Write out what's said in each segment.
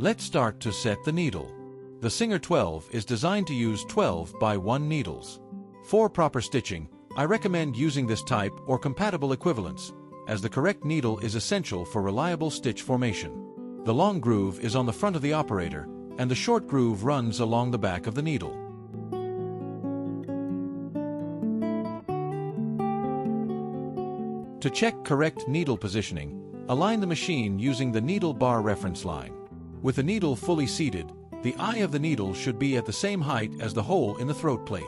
Let's start to set the needle. The Singer 12 is designed to use 12 by 1 needles. For proper stitching, I recommend using this type or compatible equivalents, as the correct needle is essential for reliable stitch formation. The long groove is on the front of the operator, and the short groove runs along the back of the needle. To check correct needle positioning, align the machine using the needle bar reference line. With the needle fully seated, the eye of the needle should be at the same height as the hole in the throat plate.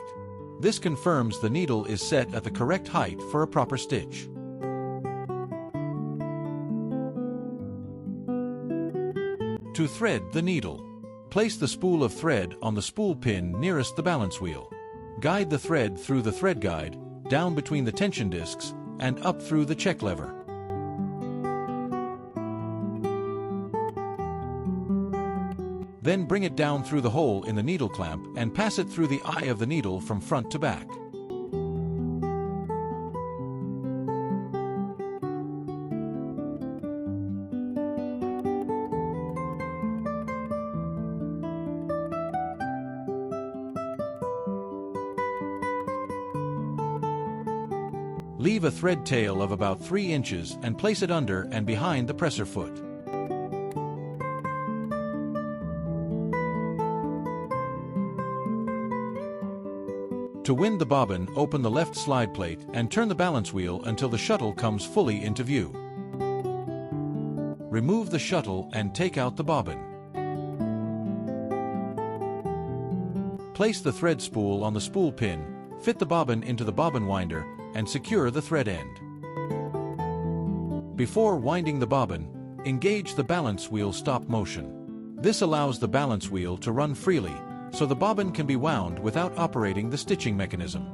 This confirms the needle is set at the correct height for a proper stitch. To thread the needle, place the spool of thread on the spool pin nearest the balance wheel. Guide the thread through the thread guide, down between the tension discs, and up through the check lever. Then bring it down through the hole in the needle clamp and pass it through the eye of the needle from front to back. Leave a thread tail of about 3 inches and place it under and behind the presser foot. To wind the bobbin, open the left slide plate and turn the balance wheel until the shuttle comes fully into view. Remove the shuttle and take out the bobbin. Place the thread spool on the spool pin, fit the bobbin into the bobbin winder, and secure the thread end. Before winding the bobbin, engage the balance wheel stop motion. This allows the balance wheel to run freely, so the bobbin can be wound without operating the stitching mechanism.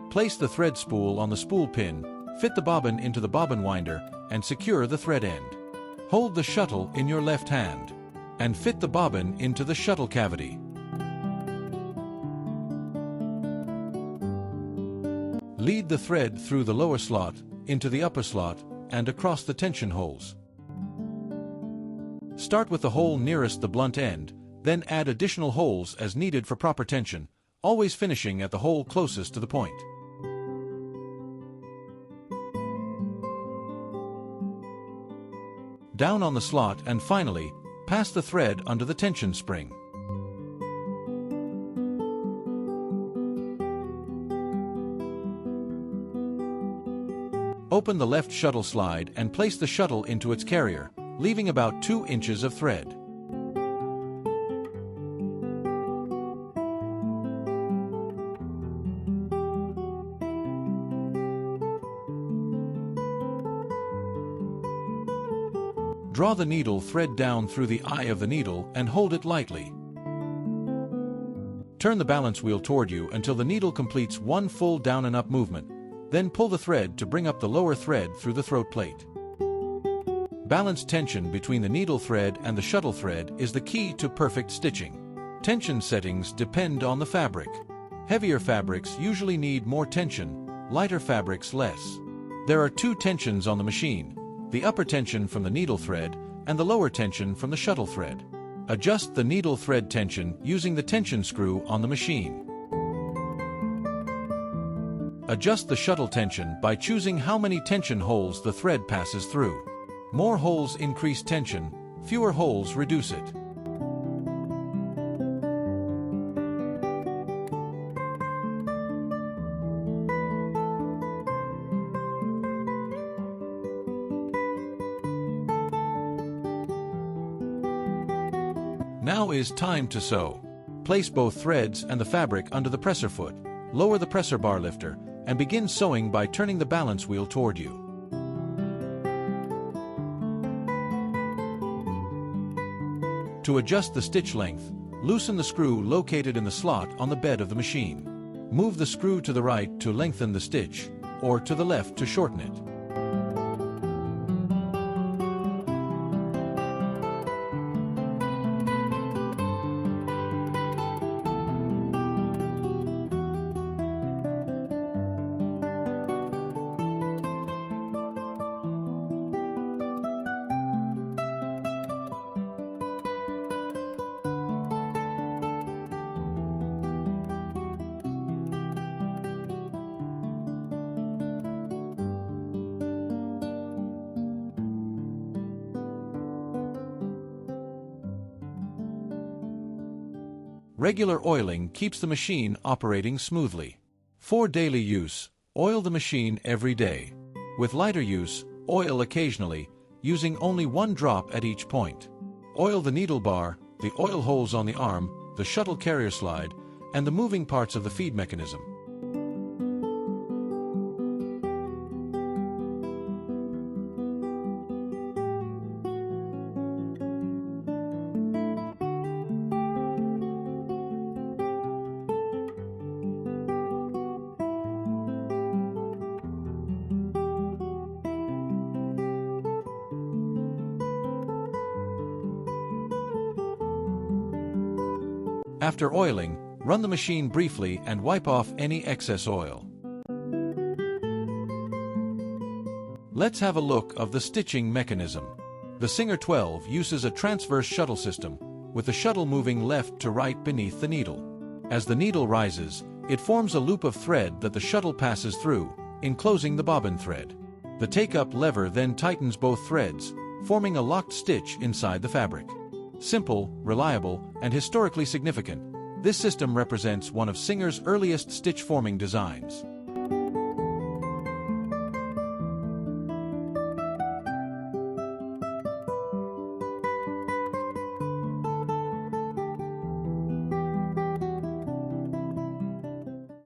Place the thread spool on the spool pin, fit the bobbin into the bobbin winder, and secure the thread end. Hold the shuttle in your left hand, and fit the bobbin into the shuttle cavity. Lead the thread through the lower slot, into the upper slot, and across the tension holes. Start with the hole nearest the blunt end, then add additional holes as needed for proper tension, always finishing at the hole closest to the point. Down on the slot and finally, pass the thread under the tension spring. Open the left shuttle slide and place the shuttle into its carrier, leaving about 2 inches of thread. Draw the needle thread down through the eye of the needle and hold it lightly. Turn the balance wheel toward you until the needle completes 1 full down and up movement. Then pull the thread to bring up the lower thread through the throat plate. Balance tension between the needle thread and the shuttle thread is the key to perfect stitching. Tension settings depend on the fabric. Heavier fabrics usually need more tension, lighter fabrics less. There are 2 tensions on the machine, the upper tension from the needle thread and the lower tension from the shuttle thread. Adjust the needle thread tension using the tension screw on the machine. Adjust the shuttle tension by choosing how many tension holes the thread passes through. More holes increase tension, fewer holes reduce it. Now is time to sew. Place both threads and the fabric under the presser foot, lower the presser bar lifter, and begin sewing by turning the balance wheel toward you. To adjust the stitch length, loosen the screw located in the slot on the bed of the machine. Move the screw to the right to lengthen the stitch, or to the left to shorten it. Regular oiling keeps the machine operating smoothly. For daily use, oil the machine every day. With lighter use, oil occasionally, using only 1 drop at each point. Oil the needle bar, the oil holes on the arm, the shuttle carrier slide, and the moving parts of the feed mechanism. After oiling, run the machine briefly and wipe off any excess oil. Let's have a look of the stitching mechanism. The Singer 12 uses a transverse shuttle system, with the shuttle moving left to right beneath the needle. As the needle rises, it forms a loop of thread that the shuttle passes through, enclosing the bobbin thread. The take-up lever then tightens both threads, forming a locked stitch inside the fabric. Simple, reliable, and historically significant, this system represents one of Singer's earliest stitch-forming designs.